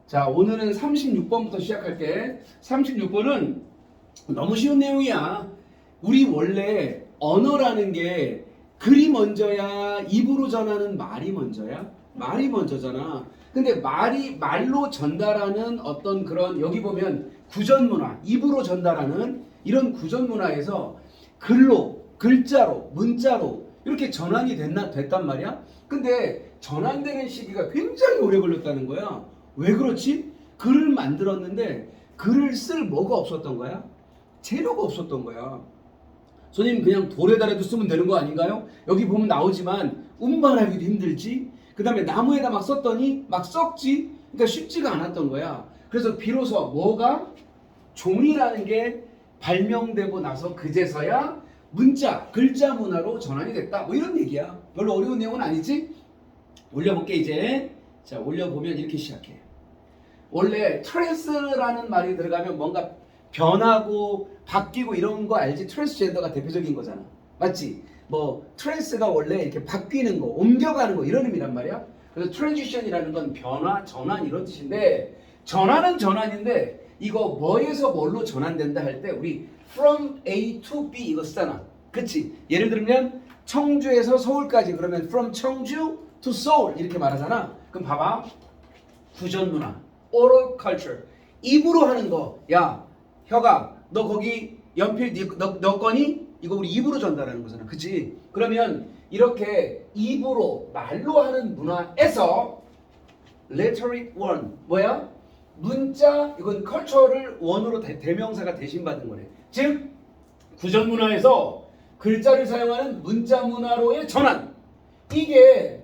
자, 오늘은 36번부터 시작할게. 36번은 너무 쉬운 내용이야. 우리 원래 언어라는 게 글이 먼저야, 입으로 전하는 말이 먼저야? 말이 먼저잖아. 근데 말로 전달하는 어떤 그런, 여기 보면 구전문화, 입으로 전달하는 이런 구전문화에서 글자로, 문자로 이렇게 전환이 됐단 말이야. 근데 전환되는 시기가 굉장히 오래 걸렸다는 거야. 왜 그렇지? 글을 만들었는데 글을 쓸 뭐가 없었던 거야? 재료가 없었던 거야. 선생님 그냥 돌에다라도 쓰면 되는 거 아닌가요? 여기 보면 나오지만 운반하기도 힘들지. 그 다음에 나무에다 막 썼더니 막 썩지. 그러니까 쉽지가 않았던 거야. 그래서 비로소 뭐가? 종이라는 게 발명되고 나서 그제서야 문자, 글자 문화로 전환이 됐다. 뭐 이런 얘기야. 별로 어려운 내용은 아니지? 올려볼게 이제. 자, 올려보면 이렇게 시작해. 원래 트랜스라는 말이 들어가면 뭔가 변하고 바뀌고 이런 거 알지? 트랜스젠더가 대표적인 거잖아. 맞지? 뭐 트랜스가 원래 이렇게 바뀌는 거, 옮겨가는 거 이런 의미란 말이야. 그래서 트랜지션이라는 건 변화, 전환 이런 뜻인데, 전환은 전환인데 이거 뭐에서 뭘로 전환된다 할 때 우리 from A to B 이거 쓰잖아. 그치? 예를 들면 청주에서 서울까지 그러면 from 청주 to Seoul 이렇게 말하잖아. 그럼 봐봐. 구전문화, oral culture. 입으로 하는 거. 야, 혁아, 너 거기 연필 너 거니? 이거 우리 입으로 전달하는 거잖아. 그치? 그러면 이렇게 입으로 말로 하는 문화에서 rhetoric one 뭐야? 문자, 이건 culture를 원으로 대명사가 대신받은 거네. 즉 구전문화에서 글자를 사용하는 문자 문화로의 전환. 이게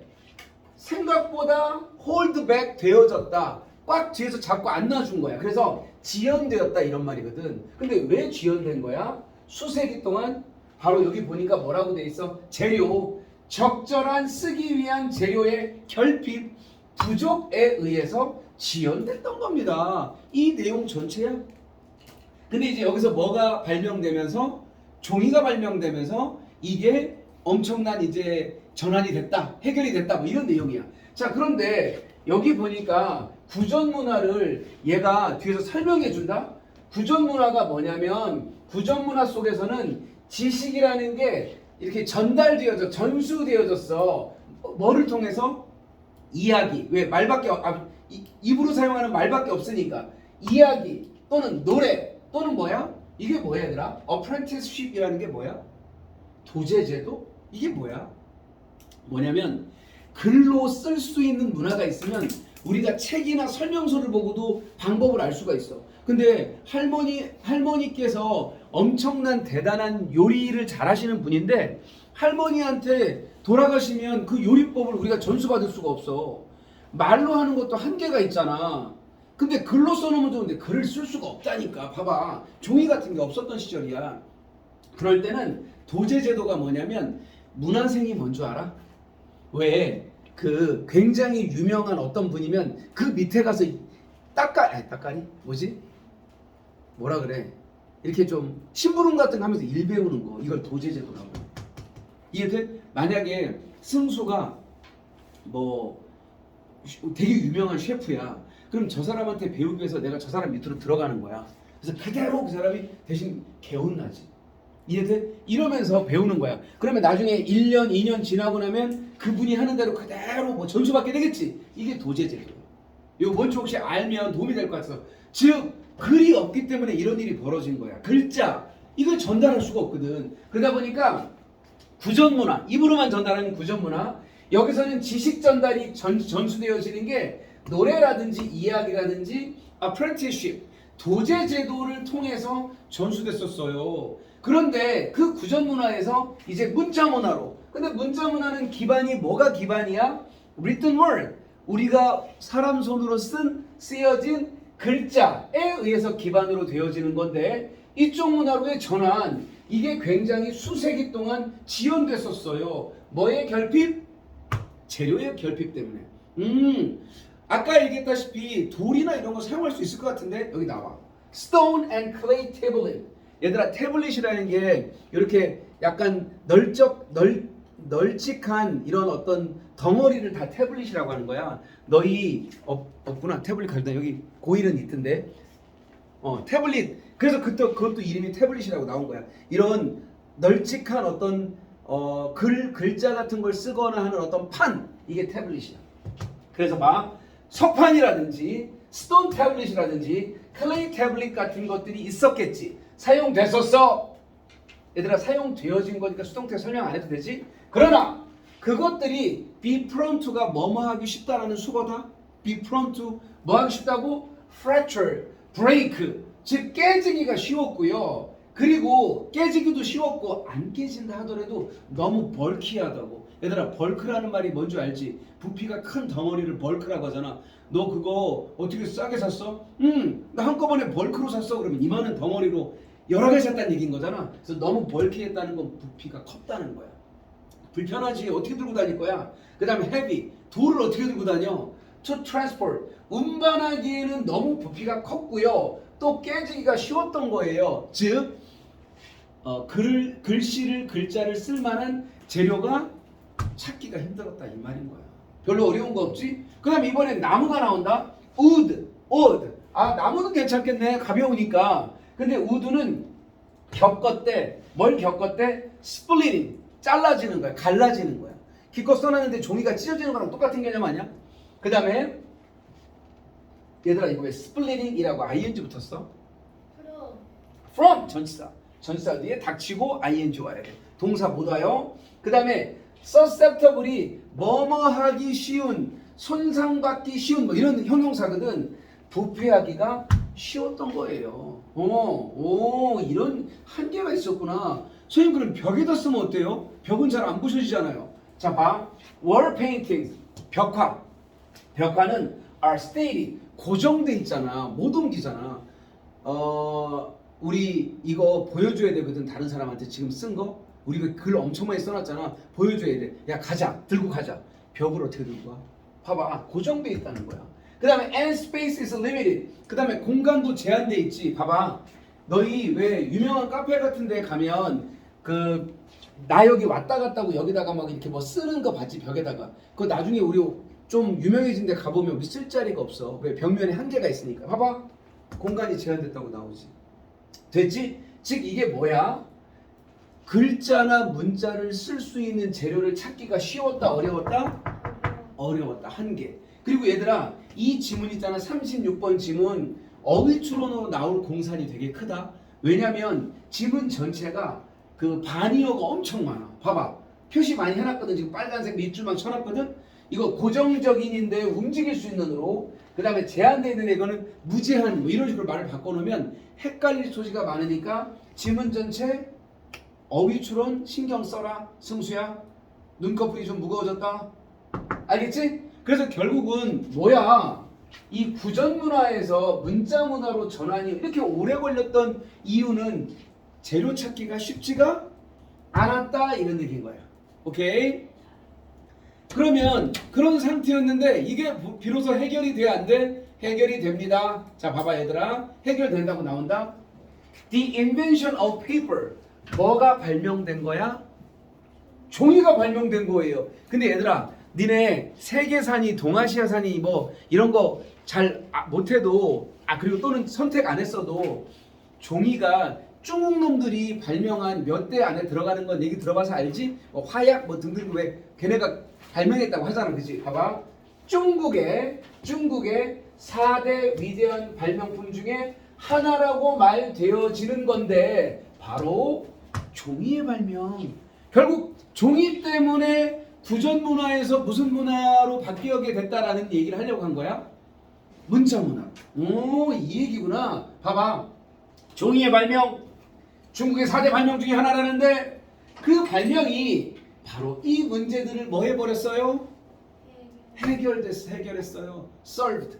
생각보다 hold back 되어졌다. 꽉 뒤에서 잡고 안 놔준 거야. 그래서 지연되었다 이런 말이거든. 근데 왜 지연된 거야? 수세기 동안 바로 여기 보니까 뭐라고 돼 있어? 재료, 적절한 쓰기 위한 재료의 결핍, 부족에 의해서 지연됐던 겁니다. 이 내용 전체야. 근데 이제 여기서 뭐가 발명되면서, 종이가 발명되면서 이게 엄청난 이제 전환이 됐다, 해결이 됐다, 뭐 이런 내용이야. 자, 그런데 여기 보니까 구전문화를 얘가 뒤에서 설명해 준다. 구전문화가 뭐냐면 구전문화 속에서는 지식이라는 게 이렇게 전달되어져, 전수되어졌어. 뭐를 통해서? 이야기. 왜? 말밖에 입으로 사용하는 말밖에 없으니까. 이야기 또는 노래 또는 뭐야? 이게 뭐야 얘들아? apprenticeship이라는 게 뭐야? 도제제도? 이게 뭐야? 뭐냐면 글로 쓸 수 있는 문화가 있으면 우리가 책이나 설명서를 보고도 방법을 알 수가 있어. 근데 할머니께서 엄청난 대단한 요리를 잘하시는 분인데 할머니한테 돌아가시면 그 요리법을 우리가 전수받을 수가 없어. 말로 하는 것도 한계가 있잖아. 근데 글로 써놓으면 좋은데 글을 쓸 수가 없다니까. 봐봐. 종이 같은 게 없었던 시절이야. 그럴 때는 도제제도가 뭐냐면 문화생이 뭔 줄 알아? 왜? 그 굉장히 유명한 어떤 분이면 그 밑에 가서 따까리? 뭐지? 뭐라 그래? 이렇게 좀 심부름 같은 거 하면서 일 배우는 거. 이걸 도제제도라고. 이해돼? 만약에 승수가 뭐 되게 유명한 셰프야. 그럼 저 사람한테 배우기 위해서 내가 저 사람 밑으로 들어가는 거야. 그래서 그대로 그 사람이 대신 개운나지. 이해돼? 이러면서 배우는 거야. 그러면 나중에 1년, 2년 지나고 나면 그분이 하는 대로 그대로 뭐 전수받게 되겠지. 이게 도제제도야. 이거 뭔지 혹시 알면 도움이 될 것 같아서. 즉 글이 없기 때문에 이런 일이 벌어진 거야. 글자 이걸 전달할 수가 없거든. 그러다 보니까 구전문화, 입으로만 전달하는 구전문화. 여기서는 지식 전달이 전수되어지는 게 노래라든지 이야기라든지 apprenticeship, 도제제도를 통해서 전수됐었어요. 그런데 그 구전문화에서 이제 문자문화로. 근데 문자문화는 기반이 뭐가 기반이야? written word. 우리가 사람 손으로 쓰여진 글자에 의해서 기반으로 되어지는 건데 이쪽 문화로의 전환, 이게 굉장히 수세기 동안 지연됐었어요. 뭐의 결핍? 재료의 결핍 때문에. 아까 얘기했다시피 돌이나 이런 거 사용할 수 있을 것 같은데 여기 나와. Stone and clay tablet. 얘들아, 태블릿이라는 게 이렇게 약간 널찍한 이런 어떤 덩어리를 다 태블릿이라고 하는 거야. 너희 없구나. 태블릿 가져다 여기 고일은 있던데. 태블릿. 그래서 그것도 이름이 태블릿이라고 나온 거야. 이런 널찍한 어떤 글자 같은 걸 쓰거나 하는 어떤 판, 이게 태블릿이야. 그래서 막 석판이라든지 스톤 태블릿이라든지 클레이 태블릿 같은 것들이 있었겠지. 사용됐었어. 얘들아, 사용되어진 거니까 수동태 설명 안 해도 되지? 그러나 그것들이 be prone to가 뭐뭐 하기 쉽다라는 수거다. be prone to 뭐 하기 쉽다고? fracture, break, 즉 깨지기가 쉬웠고요. 그리고 깨지기도 쉬웠고 안 깨진다 하더라도 너무 벌키하다고. 얘들아, 벌크라는 말이 뭔지 알지? 부피가 큰 덩어리를 벌크라고 하잖아. 너 그거 어떻게 싸게 샀어? 나 한꺼번에 벌크로 샀어. 그러면 이만한 덩어리로 여러 개 샀다는 얘기인 거잖아. 그래서 너무 벌키했다는 건 부피가 컸다는 거야. 불편하지. 어떻게 들고 다닐 거야? 그 다음에 heavy, 돌을 어떻게 들고 다녀? to transport, 운반하기에는 너무 부피가 컸고요. 또 깨지기가 쉬웠던 거예요. 즉 글자를 쓸만한 재료가 찾기가 힘들었다 이 말인 거야. 별로 어려운 거 없지? 그 다음에 이번엔 나무가 나온다. wood. 나무는 괜찮겠네. 가벼우니까. 근데 wood는 겪었대. 뭘 겪었대? splitting. 잘라지는 거야. 갈라지는 거야. 기껏 써놨는데 종이가 찢어지는 거랑 똑같은 개념 아니야? 그 다음에 얘들아, 이거 왜 splitting이라고 ing 붙었어? from 전치사 뒤에 닥치고 ing 와야 돼. 동사 못 와요. 그 다음에 susceptible이 뭐뭐 하기 쉬운, 손상받기 쉬운 뭐 이런 형용사거든. 부패하기가 쉬웠던 거예요. 이런 한계가 있었구나. 선생님, 그럼 벽에다 쓰면 어때요? 벽은 잘 안 부서지잖아요. 자, 봐. wall paintings, 벽화는 are static, 고정돼 있잖아. 못 옮기잖아. 우리 이거 보여줘야 되거든. 다른 사람한테 지금 쓴 거. 우리가 글 엄청 많이 써놨잖아. 보여줘야 돼. 야, 가자. 들고 가자. 벽을 어떻게 들고 가? 봐봐. 고정돼 있다는 거야. 그 다음에 and space is limited. 그 다음에 공간도 제한돼 있지. 봐봐. 너희 왜 유명한 카페 같은 데 가면 나 여기 왔다 갔다 하고 여기다가 막 이렇게 뭐 쓰는 거 봤지, 벽에다가. 그거 나중에 우리 좀 유명해진 데 가보면 우리 쓸 자리가 없어. 왜? 벽면에 한계가 있으니까. 봐봐. 공간이 제한됐다고 나오지. 됐지? 즉 이게 뭐야? 글자나 문자를 쓸 수 있는 재료를 찾기가 쉬웠다, 어려웠다? 어려웠다. 한계. 그리고 얘들아, 이 지문 있잖아. 36번 지문. 어휘 추론으로 나올 공산이 되게 크다. 왜냐면 지문 전체가 반이어가 엄청 많아. 봐봐. 표시 많이 해놨거든. 지금 빨간색 밑줄만 쳐놨거든. 이거 고정적인인데 움직일 수 있는 으로. 그 다음에 제한되어 있는 이거는 무제한 뭐 이런 식으로 말을 바꿔놓으면 헷갈릴 소지가 많으니까 지문 전체 어휘 추론 신경 써라. 승수야. 눈꺼풀이 좀 무거워졌다. 알겠지? 그래서 결국은 뭐야? 이 구전 문화에서 문자 문화로 전환이 이렇게 오래 걸렸던 이유는 재료 찾기가 쉽지가 않았다 이런 얘기인 거야. 오케이? 그러면 그런 상태였는데 이게 비로소 해결이 돼 안 돼? 해결이 됩니다. 자, 봐봐 얘들아. 해결된다고 나온다. The invention of paper. 뭐가 발명된 거야? 종이가 발명된 거예요. 근데 얘들아, 니네 세계사니 동아시아사니 뭐 이런 거 잘 못해도 그리고 또는 선택 안 했어도 종이가 중국 놈들이 발명한 몇 대 안에 들어가는 건 얘기 들어봐서 알지? 뭐 화약 뭐 등등 왜 걔네가 발명했다고 하잖아. 그치? 봐봐. 중국의 4대 위대한 발명품 중에 하나라고 말되어지는 건데 바로 종이의 발명. 결국 종이 때문에 구전 문화에서 무슨 문화로 바뀌게 됐다라는 얘기를 하려고 한 거야? 문자 문화. 이 얘기구나. 봐봐. 종이의 발명. 중국의 4대 발명 중에 하나라는데 그 발명이 바로 이 문제들을 뭐 해버렸어요? 해결했어요. solved.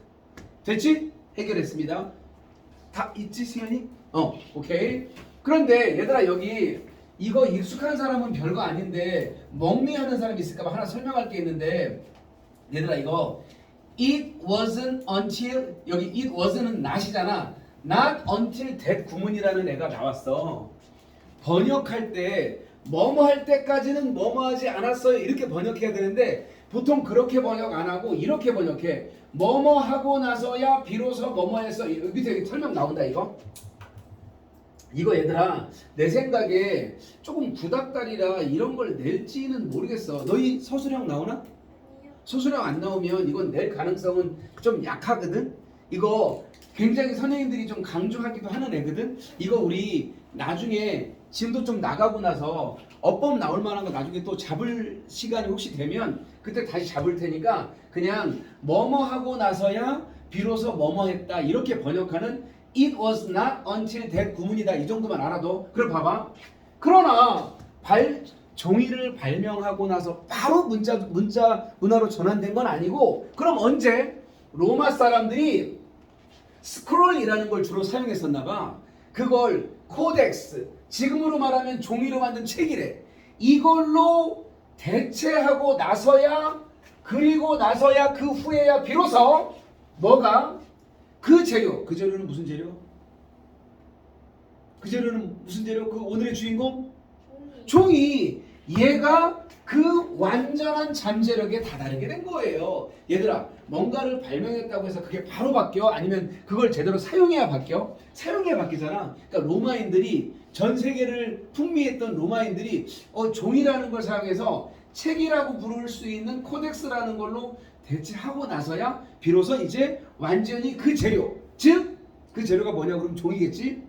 됐지? 해결했습니다. 다 있지, 승현이? 오케이. 그런데 얘들아, 여기 이거 익숙한 사람은 별거 아닌데 멍미하는 사람이 있을까봐 하나 설명할 게 있는데, 얘들아 이거 it wasn't until, 여기 it wasn't은 not이잖아. not until that 구문이라는 애가 나왔어. 번역할 때 뭐뭐 할 때까지는 뭐뭐 하지 않았어요. 이렇게 번역해야 되는데 보통 그렇게 번역 안 하고 이렇게 번역해. 뭐뭐 하고 나서야 비로소 뭐뭐 했어. 여기 밑에 설명 나온다 이거. 이거 얘들아 내 생각에 조금 구닥다리라 이런 걸 낼지는 모르겠어. 너희 서술형 나오나? 서술형 안 나오면 이건 낼 가능성은 좀 약하거든. 이거 굉장히 선생님들이 좀 강조하기도 하는 애거든. 이거 우리 나중에 지금도 좀 나가고 나서 어법 나올 만한 거 나중에 또 잡을 시간이 혹시 되면 그때 다시 잡을 테니까 그냥 뭐뭐 하고 나서야 비로소 뭐뭐 했다 이렇게 번역하는 It was not until that 구문이다 이 정도만 알아도. 그럼 봐봐. 그러나 종이를 발명하고 나서 바로 문화로 전환된 건 아니고 그럼 언제? 로마 사람들이 스크롤이라는 걸 주로 사용했었나 봐. 그걸 코덱스, 지금으로 말하면 종이로 만든 책이래. 이걸로 대체하고 나서야 그리고 나서야 그 후에야 비로소 뭐가? 그 재료는 무슨 재료? 그 재료는 무슨 재료? 그 오늘의 주인공? 종이. 얘가 그 완전한 잠재력에 다다르게 된 거예요. 얘들아 뭔가를 발명했다고 해서 그게 바로 바뀌어? 아니면 그걸 제대로 사용해야 바뀌어? 사용해야 바뀌잖아. 그러니까 로마인들이 전 세계를 풍미했던 로마인들이 종이라는 걸 사용해서 책이라고 부를 수 있는 코덱스라는 걸로 대체하고 나서야 비로소 이제 완전히 그 재료, 즉 그 재료가 뭐냐 그러면 종이겠지.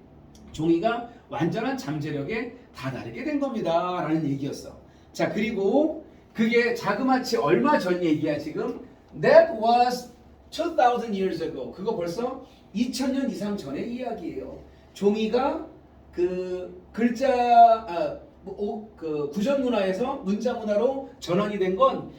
종이가 완전한 잠재력에 다다르게 된 겁니다 라는 얘기였어. 자 그리고 그게 자그마치 얼마 전 얘기야 지금. That was 2000 years ago. 그거 벌써 2000년 이상 전의 이야기예요. 종이가 그 글자 그 구전 문화에서 문자 문화로 전환이 된 건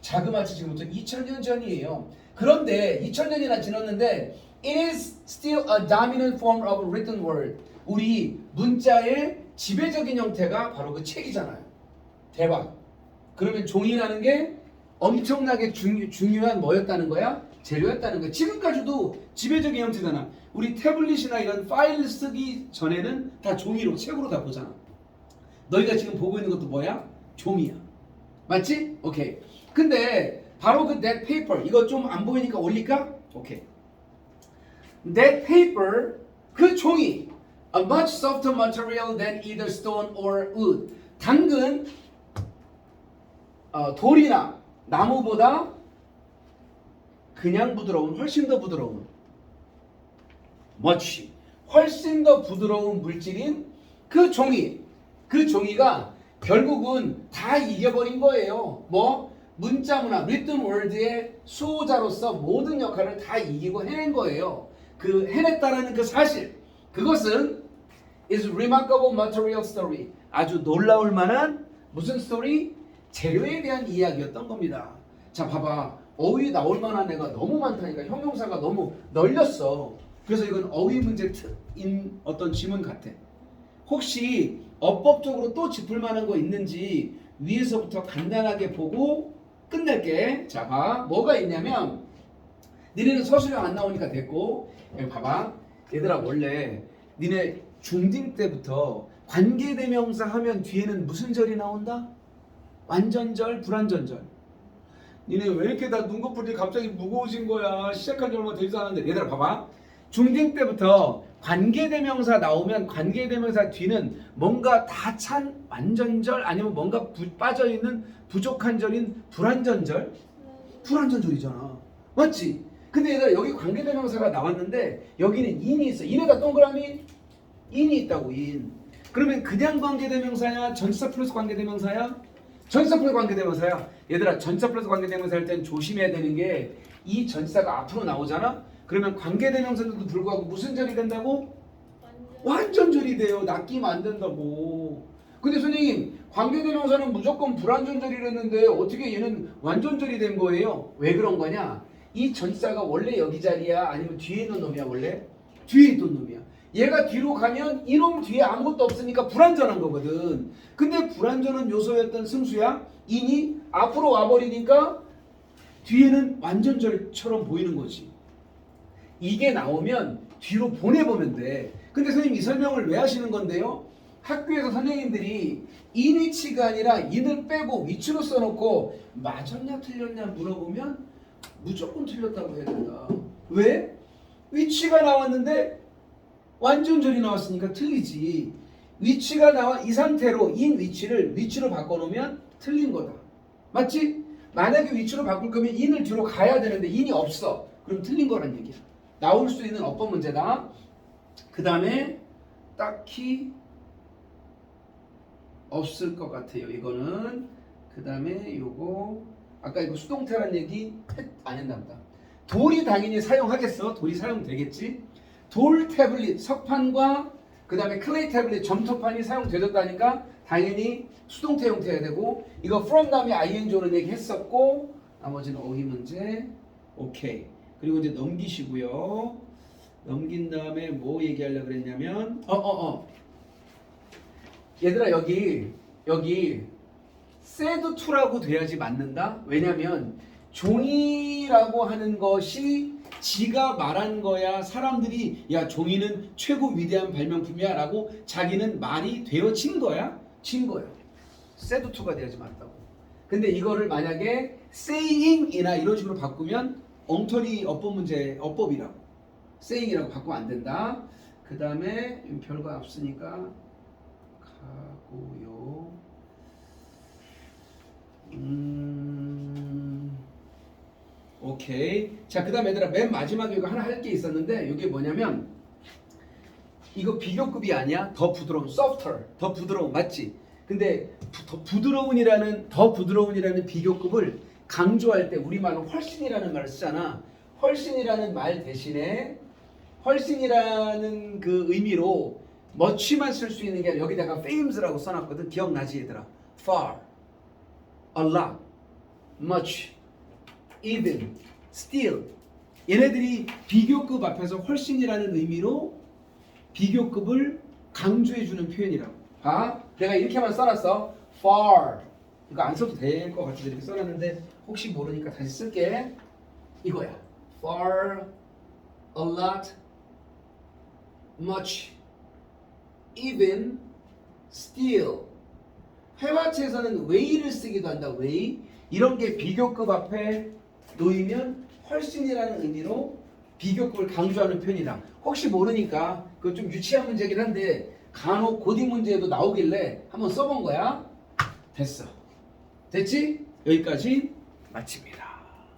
자그마치 지금부터 2000년 전이에요. 그런데 2000년이나 지났는데 it is still a dominant form of written word. 우리 문자의 지배적인 형태가 바로 그 책이잖아요. 대박. 그러면 종이라는 게 엄청나게 중요한 뭐였다는 거야? 재료였다는 거야. 지금까지도 지배적인 형태잖아. 우리 태블릿이나 이런 파일 쓰기 전에는 다 종이로 책으로 다 보잖아. 너희가 지금 보고 있는 것도 뭐야? 종이야. 맞지? 오케이. 근데 바로 그 that paper 이거 좀 안 보이니까 올릴까? 오케이. That paper 그 종이 a much softer material than either stone or wood. 당근 돌이나 나무보다 그냥 부드러운 훨씬 더 부드러운 much 훨씬 더 부드러운 물질인 그 종이. 그 종이가 결국은 다 이겨버린 거예요. 뭐? 문자 문화, written word의 수호자로서 모든 역할을 다 이기고 해낸 거예요. 그 해냈다라는 그 사실, 그것은 is remarkable material story. 아주 놀라울 만한 무슨 스토리? 재료에 대한 이야기였던 겁니다. 자, 봐봐. 어휘 나올 만한 애가 너무 많다니까. 형용사가 너무 널렸어. 그래서 이건 어휘 문제 특인 어떤 지문 같아. 혹시 어법적으로 또 짚을 만한 거 있는지 위에서부터 간단하게 보고 끝낼게. 자, 봐. 뭐가 있냐면 니네는 서술형 안 나오니까 됐고 여기 봐봐. 얘들아 원래 니네 중딩 때부터 관계대명사 하면 뒤에는 무슨 절이 나온다? 완전절, 불완전절. 니네 왜 이렇게 다 눈꺼풀이 갑자기 무거워진 거야? 시작한 지 얼마 되지 않았는데. 얘들아 봐봐. 중딩 때부터 관계대명사 나오면 관계대명사 뒤는 뭔가 다 찬 완전절 아니면 뭔가 빠져있는 부족한 절인 불완전절? 불완전절이잖아. 맞지? 근데 얘들아 여기 관계대명사가 나왔는데 여기는 인이 있어. 인에다 동그라미 인이 있다고. 인. 그러면 그냥 관계대명사야? 전치사 플러스 관계대명사야? 전치사 플러스 관계대명사야. 얘들아 전치사 플러스 관계대명사 할 땐 조심해야 되는 게 이 전치사가 앞으로 나오잖아? 그러면 관계대명사인데도 불구하고 무슨 절이 된다고? 완전절이 돼요. 낚이면 안 된다고. 근데 선생님 관계대명사는 무조건 불완전절이랬는데 어떻게 얘는 완전절이 된 거예요? 왜 그런 거냐? 이 전치사가 원래 여기 자리야? 아니면 뒤에 있는 놈이야 원래? 뒤에 있던 놈이야. 얘가 뒤로 가면 이놈 뒤에 아무것도 없으니까 불완전한 거거든. 근데 불완전한 요소였던 승수야? 인이 앞으로 와버리니까 뒤에는 완전절처럼 보이는 거지. 이게 나오면 뒤로 보내보면 돼. 근데 선생님 이 설명을 왜 하시는 건데요? 학교에서 선생님들이 인 위치가 아니라 인을 빼고 위치로 써놓고 맞았냐 틀렸냐 물어보면 무조건 틀렸다고 해야 된다. 왜? 위치가 나왔는데 완전절이 나왔으니까 틀리지. 위치가 나와 이 상태로 인 위치를 위치로 바꿔놓으면 틀린 거다. 맞지? 만약에 위치로 바꿀 거면 인을 뒤로 가야 되는데 인이 없어. 그럼 틀린 거란 얘기야. 나올 수 있는 어법 문제다. 그 다음에 딱히 없을 것 같아요. 이거는. 그 다음에 요거 아까 이거 수동태란 얘기 안 했나 보다. 돌이 당연히 사용하겠어. 돌이 사용되겠지. 돌 태블릿 석판과 그 다음에 클레이 태블릿 점토판이 사용되었다니까 당연히 수동태 형태여야 되고, 이거 from 다음에 ing 오는 얘기 했었고, 나머지는 어휘 문제. 오케이. 그리고 이제 넘기시고요. 넘긴 다음에 뭐 얘기하려고 그랬냐면 얘들아 여기 said to라고 돼야지 맞는다. 왜냐면 종이라고 하는 것이 지가 말한 거야. 사람들이 야 종이는 최고 위대한 발명품이야 라고 자기는 말이 되어진 거야. 진 거야. said to가 돼야지 맞다고. 근데 이거를 만약에 saying이나 이런 식으로 바꾸면 엉터리 어법 문제, 어법이라고. saying이라고 바꾸면 안 된다. 그 다음에 별거 없으니까 가고요. 오케이. 자, 그 다음 얘들아 맨 마지막에 이거 하나 할 게 있었는데 이게 뭐냐면 이거 비교급이 아니야. 더 부드러운, softer, 더 부드러운, 맞지? 근데 더 부드러운이라는 비교급을 강조할 때 우리말로 훨씬이라는 말을 쓰잖아. 훨씬이라는 말 대신에 훨씬이라는 그 의미로 much만 쓸 수 있는 게 아니라 여기다가 fames라고 써놨거든. 기억나지 얘들아? far, a lot, much, even, still. 얘네들이 비교급 앞에서 훨씬이라는 의미로 비교급을 강조해주는 표현이라고. 봐, 내가 이렇게만 써놨어. far. 이거 안 써도 될 것 같아서 이렇게 써놨는데 혹시 모르니까 다시 쓸게. 이거야. far, a lot, much, even, still. 회화체에서는 way를 쓰기도 한다. way. 이런 게 비교급 앞에 놓이면 훨씬이라는 의미로 비교급을 강조하는 표현이다. 혹시 모르니까 그거 좀 유치한 문제긴 한데 간혹 고딩 문제에도 나오길래 한번 써본 거야. 됐어. 됐지? 여기까지 마칩니다.